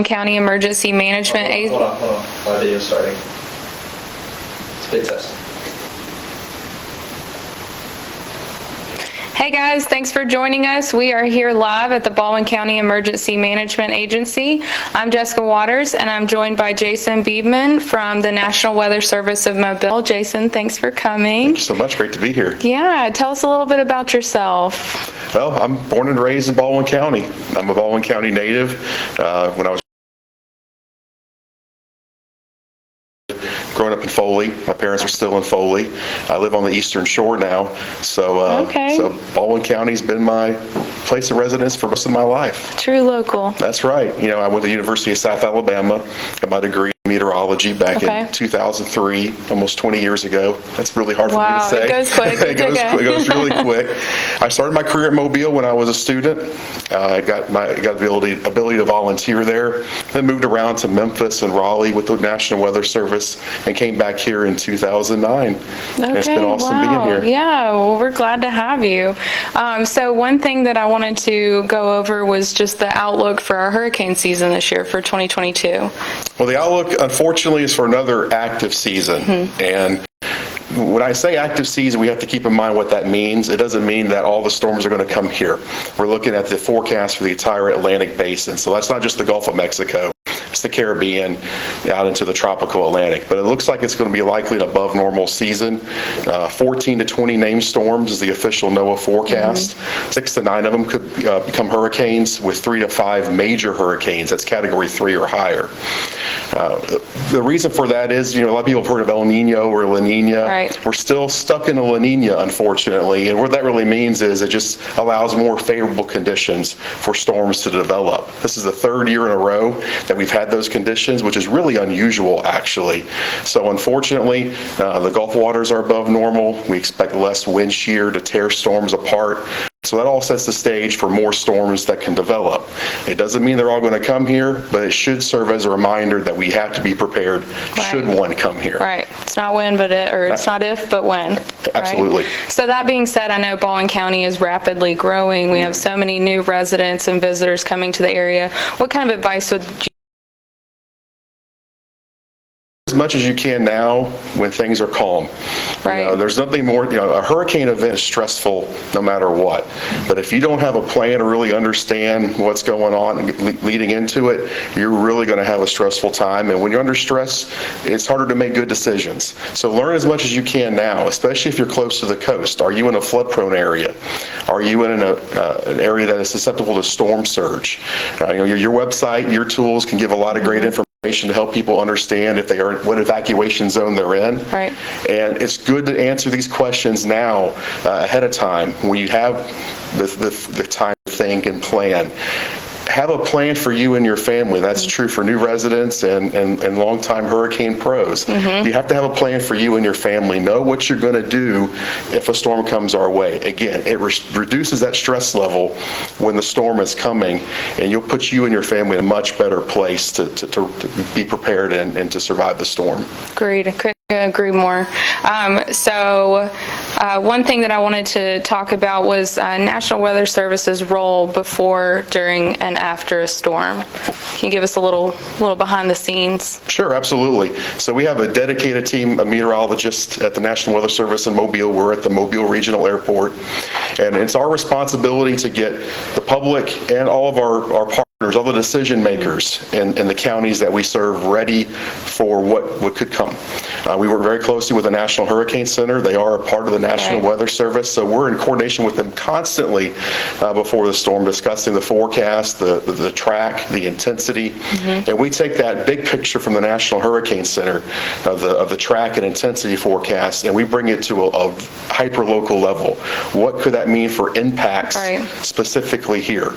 County Emergency Management Agency. Hold on. My video's starting. Speed test. Hey guys, thanks for joining us. We are here live at the Baldwin County Emergency Management Agency. I'm Jessica Waters, and I'm joined by Jason Beaman from the National Weather Service of Mobile. Jason, thanks for coming. Thank you so much. Great to be here. Yeah, tell us a little bit about yourself. Well, I'm born and raised in Baldwin County. I'm a Baldwin County native. When I was growing up in Foley, my parents are still in Foley. I live on the Eastern Shore now, so Baldwin County's been my place of residence for most of my life. True local. That's right. You know, I went to the University of South Alabama, got my degree in meteorology back in 2003, almost 20 years ago. That's really hard for me to say. It goes quick. It goes really quick. I started my career at Mobile when I was a student. I got the ability to volunteer there. Then moved around to Memphis and Raleigh with the National Weather Service and came back here in 2009. And it's been awesome being here. Yeah, well, we're glad to have you. So one thing that I wanted to go over was just the outlook for our hurricane season this year for 2022. Well, the outlook, unfortunately, is for another active season. And when I say active season, we have to keep in mind what that means. It doesn't mean that all the storms are going to come here. We're looking at the forecast for the entire Atlantic basin. So that's not just the Gulf of Mexico. It's the Caribbean out into the tropical Atlantic. But it looks like it's going to be likely an above normal season. 14 to 20 named storms is the official NOAA forecast. 6 to 9 of them could become hurricanes, with 3 to 5 major hurricanes. That's category 3 or higher. The reason for that is, a lot of people have heard of El Nino or La Nina. Right. We're still stuck in a La Nina, unfortunately. And what that really means is it just allows more favorable conditions for storms to develop. This is the third year in a row that we've had those conditions, which is really unusual, actually. So unfortunately, the Gulf waters are above normal. We expect less wind shear to tear storms apart. So that all sets the stage for more storms that can develop. It doesn't mean they're all going to come here, but it should serve as a reminder that we have to be prepared should one come here. Right. It's not when, it's not if, but when. Absolutely. Right? So that being said, I know Baldwin County is rapidly growing. We have so many new residents and visitors coming to the area. What kind of advice would you as much as you can now when things are calm. Right. There's nothing more, a hurricane event is stressful no matter what. But if you don't have a plan to really understand what's going on leading into it, you're really going to have a stressful time. And when you're under stress, it's harder to make good decisions. So learn as much as you can now, especially if you're close to the coast. Are you in a flood-prone area? Are you in an area that is susceptible to storm surge? Your website, your tools can give a lot of great information to help people understand if they are what evacuation zone they're in. Right. And it's good to answer these questions now ahead of time when you have the time to think and plan. Have a plan for you and your family. That's true for new residents and longtime hurricane pros. You have to have a plan for you and your family. Know what you're going to do if a storm comes our way. Again, it reduces that stress level when the storm is coming, and you'll put you and your family in a much better place to be prepared and to survive the storm. Agreed. I couldn't agree more. One thing that I wanted to talk about was National Weather Service's role before, during, and after a storm. Can you give us a little behind the scenes? Sure, absolutely. So we have a dedicated team of meteorologists at the National Weather Service in Mobile. We're at the Mobile Regional Airport, and it's our responsibility to get the public and all of our partners, all the decision makers in the counties that we serve, ready for what could come. We work very closely with the National Hurricane Center. They are a part of the National Weather Service, so we're in coordination with them constantly before the storm, discussing the forecast, the track, the intensity, and we take that big picture from the National Hurricane Center of the track and intensity forecast, and we bring it to a hyper-local level. What could that mean for impacts specifically here?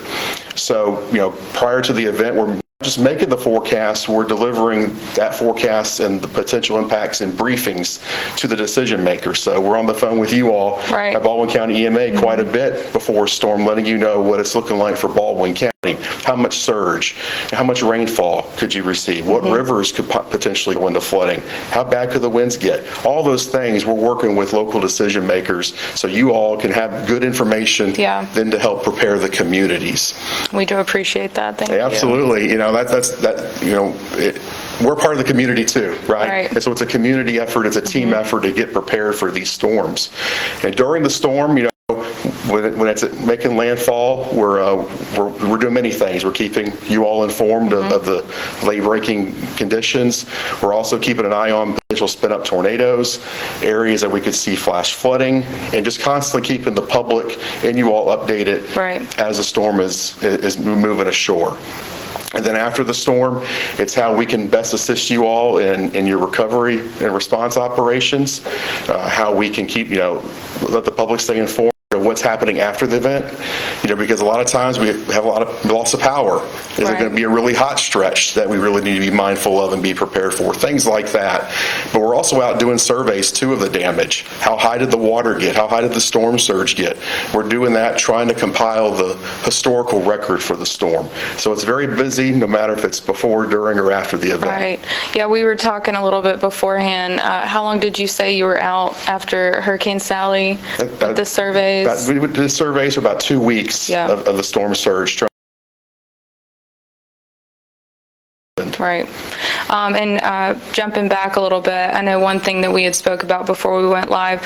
So, prior to the event, we're just making the forecast, we're delivering that forecast and the potential impacts in briefings to the decision makers. So we're on the phone with you all at Baldwin County EMA quite a bit before a storm, letting you know what it's looking like for Baldwin County. How much surge, how much rainfall could you receive? What rivers could potentially go into flooding? How bad could the winds get? All those things, we're working with local decision makers so you all can have good information then to help prepare the communities. We do appreciate that. Thank you. Absolutely. we're part of the community too, right? Right. And so it's a community effort, it's a team effort to get prepared for these storms. And during the storm, when it's making landfall, we're doing many things. We're keeping you all informed of the late-breaking conditions. We're also keeping an eye on potential spin-up tornadoes, areas that we could see flash flooding, and just constantly keeping the public and you all updated as the storm is moving ashore. And then after the storm, it's how we can best assist you all in your recovery and response operations, how we can keep, let the public stay informed of what's happening after the event, because a lot of times we have a lot of loss of power. Is it going to be a really hot stretch that we really need to be mindful of and be prepared for? Things like that. But we're also out doing surveys, too, of the damage. How high did the water get? How high did the storm surge get? We're doing that, trying to compile the historical record for the storm. So it's very busy, no matter if it's before, during, or after the event. Right. Yeah, we were talking a little bit beforehand. How long did you say you were out after Hurricane Sally with the surveys? We did surveys for about 2 weeks of the storm surge. Right. And jumping back a little bit, I know one thing that we had spoke about before we went live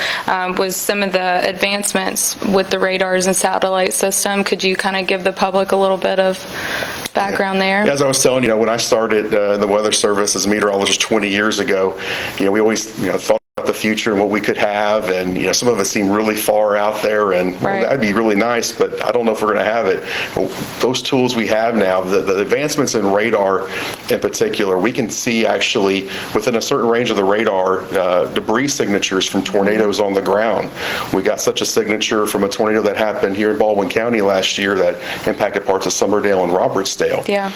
was some of the advancements with the radars and satellite system. Could you kind of give the public a little bit of background there? As I was telling you, when I started in the Weather Service as a meteorologist 20 years ago, we always thought about the future and what we could have, and some of it seemed really far out there, and that'd be really nice, but I don't know if we're going to have it. Well, those tools we have now, the advancements in radar in particular, we can see actually within a certain range of the radar debris signatures from tornadoes on the ground. We got such a signature from a tornado that happened here in Baldwin County last year that impacted parts of Summerdale and Robertsdale. Yeah.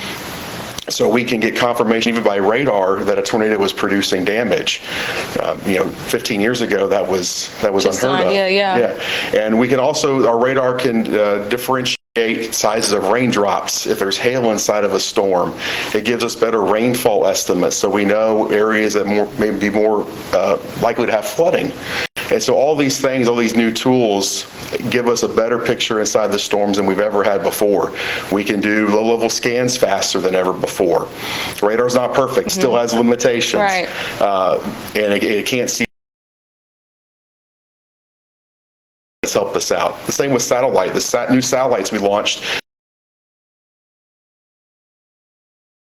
So we can get confirmation even by radar that a tornado was producing damage. 15 years ago, that was unheard of. Yeah. And we can also, our radar can differentiate sizes of raindrops if there's hail inside of a storm. It gives us better rainfall estimates, so we know areas that may be more likely to have flooding. And so all these things, all these new tools give us a better picture inside the storms than we've ever had before. We can do low-level scans faster than ever before. Radar's not perfect, still has limitations. Right. And it can't see. It's helped us out. The same with satellite. The new satellites we launched,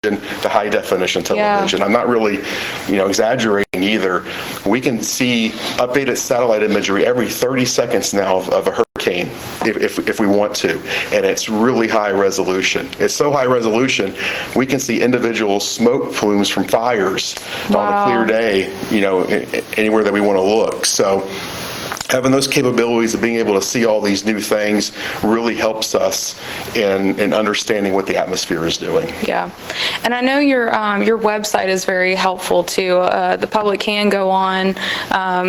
to high definition television. I'm not really, exaggerating either. We can see updated satellite imagery every 30 seconds now of a hurricane if we want to, and it's really high resolution. It's so high resolution, we can see individual smoke plumes from fires on a clear day, anywhere that we want to look. So having those capabilities of being able to see all these new things really helps us in understanding what the atmosphere is doing. Yeah. And I know your website is very helpful too. The public can go on,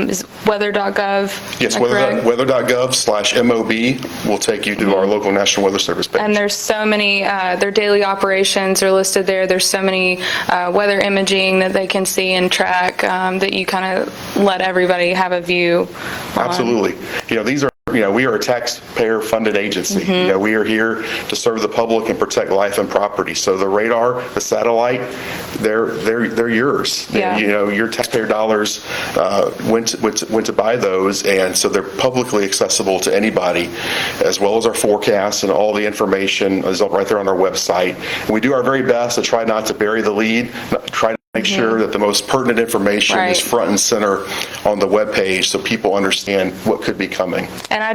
is weather.gov. Yes, weather.gov/MOB will take you to our local National Weather Service page. And there's so many, their daily operations are listed there. There's so many weather imaging that they can see and track that you kind of let everybody have a view on. Absolutely. These are, we are a taxpayer-funded agency. We are here to serve the public and protect life and property. So the radar, the satellite, they're yours. Yeah. Your taxpayer dollars went to buy those, and so they're publicly accessible to anybody, as well as our forecasts and all the information is right there on our website. And we do our very best to try not to bury the lead, try to make sure that the most pertinent information is front and center on the webpage so people understand what could be coming. And I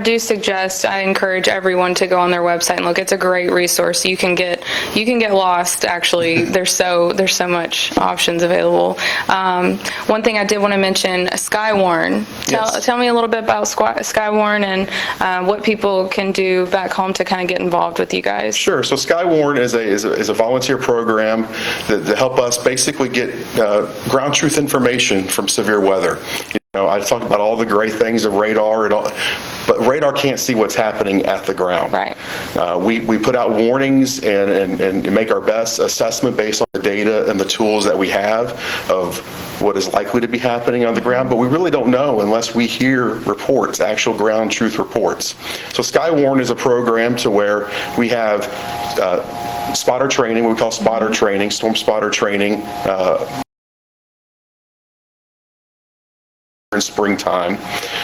encourage everyone to go on their website and look. It's a great resource. You can get lost, actually. There's so much options available. One thing I did want to mention, Skywarn. Tell me a little bit about Skywarn and what people can do back home to kind of get involved with you guys. Sure. So Skywarn is a volunteer program that help us basically get ground truth information from severe weather. I talk about all the great things of radar, but radar can't see what's happening at the ground. Right. We put out warnings and make our best assessment based on the data and the tools that we have of what is likely to be happening on the ground, but we really don't know unless we hear reports, actual ground truth reports. So Skywarn is a program to where we have spotter training, what we call spotter training, storm spotter training, in springtime,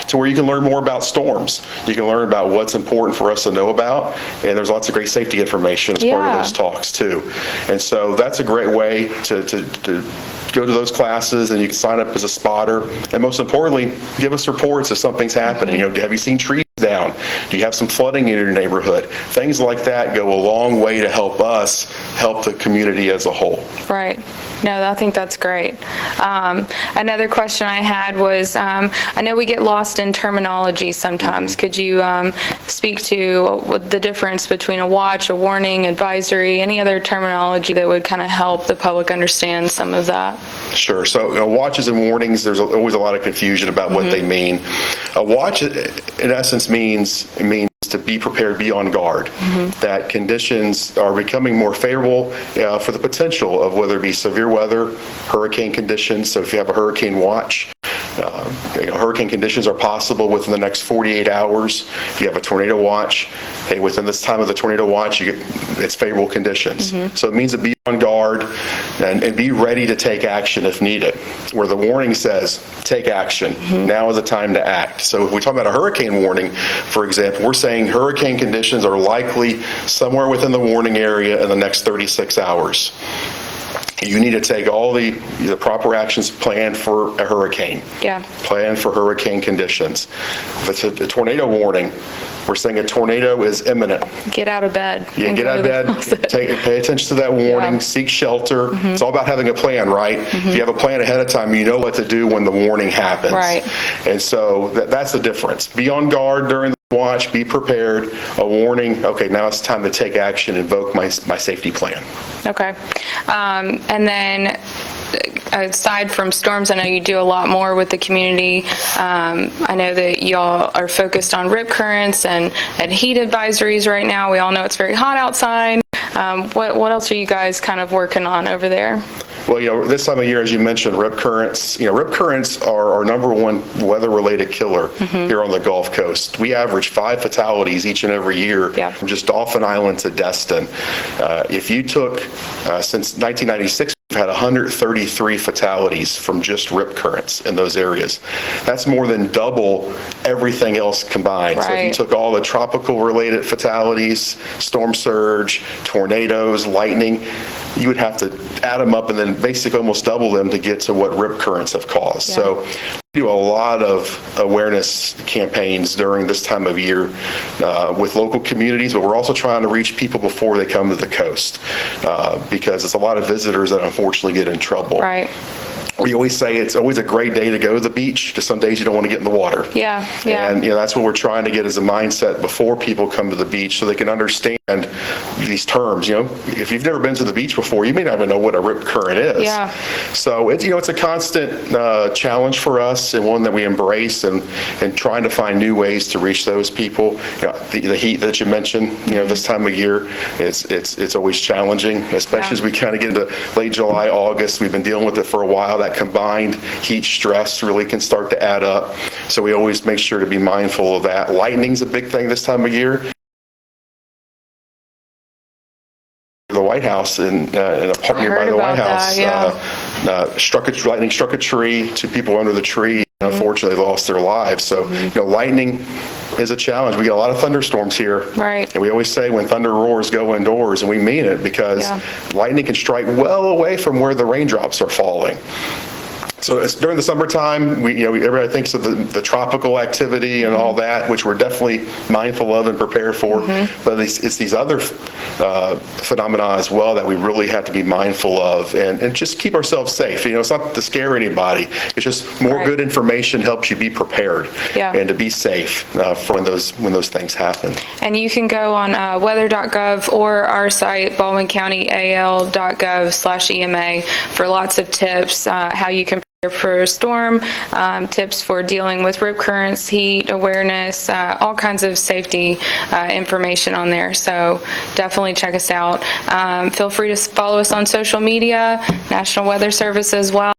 to where you can learn more about storms. You can learn about what's important for us to know about, and there's lots of great safety information as part of those talks too. And so that's a great way to go to those classes, and you can sign up as a spotter. And most importantly, give us reports if something's happening. You know, have you seen trees down? Do you have some flooding in your neighborhood? Things like that go a long way to help us help the community as a whole. Right. No, I think that's great. Another question I had was, I know we get lost in terminology sometimes. Could you speak to the difference between a watch, a warning, advisory, any other terminology that would kind of help the public understand some of that? Sure. So watches and warnings, there's always a lot of confusion about what they mean. A watch, in essence, means to be prepared, be on guard, that conditions are becoming more favorable for the potential of whether it be severe weather, hurricane conditions. So if you have a hurricane watch, hurricane conditions are possible within the next 48 hours. If you have a tornado watch, hey, within this time of the tornado watch, it's favorable conditions. So it means to be on guard and be ready to take action if needed. Where the warning says, take action. Now is the time to act. So if we talk about a hurricane warning, for example, we're saying hurricane conditions are likely somewhere within the warning area in the next 36 hours. You need to take all the proper actions planned for a hurricane. Plan for hurricane conditions. If it's a tornado warning, we're saying a tornado is imminent. Get out of bed. Yeah, get out of bed, pay attention to that warning, seek shelter. It's all about having a plan, right? If you have a plan ahead of time, you know what to do when the warning happens. Right. And so that's the difference. Be on guard during the watch, be prepared. A warning, okay, now it's time to take action, invoke my safety plan. Okay. And then aside from storms, I know you do a lot more with the community. I know that y'all are focused on rip currents and heat advisories right now. We all know it's very hot outside. What else are you guys kind of working on over there? Well, this time of year, as you mentioned, rip currents. Rip currents are our number one weather-related killer here on the Gulf Coast. We average 5 fatalities each and every year from just Dauphin Island to Destin. If you took, since 1996, we've had 133 fatalities from just rip currents in those areas. That's more than double everything else combined. Right. So if you took all the tropical-related fatalities, storm surge, tornadoes, lightning, you would have to add them up and then basically almost double them to get to what rip currents have caused. So we do a lot of awareness campaigns during this time of year with local communities, but we're also trying to reach people before they come to the coast because it's a lot of visitors that unfortunately get in trouble. Right. We always say it's always a great day to go to the beach, because some days you don't want to get in the water. And that's what we're trying to get as a mindset before people come to the beach, so they can understand these terms. If you've never been to the beach before, you may not even know what a rip current is. So it's a constant challenge for us, and one that we embrace, and trying to find new ways to reach those people. The heat that you mentioned, this time of year, it's always challenging, especially as we kind of get into late July, August. We've been dealing with it for a while. That combined heat stress really can start to add up. So we always make sure to be mindful of that. Lightning's a big thing this time of year. The White House, in an apartment nearby the White House, lightning struck a tree. 2 people under the tree, unfortunately, lost their lives. So, lightning is a challenge. We get a lot of thunderstorms here. Right. And we always say when thunder roars, go indoors, and we mean it, because lightning can strike well away from where the raindrops are falling. So it's during the summertime, everybody thinks of the tropical activity and all that, which we're definitely mindful of and prepared for. But it's these other phenomena as well that we really have to be mindful of and just keep ourselves safe. It's not to scare anybody. It's just more good information helps you be prepared and to be safe for when those things happen. And you can go on weather.gov or our site, baldwincountyal.gov/EMA, for lots of tips, how you can for a storm, tips for dealing with rip currents, heat, awareness, all kinds of safety information on there. So definitely check us out. Feel free to follow us on social media, National Weather Service as well.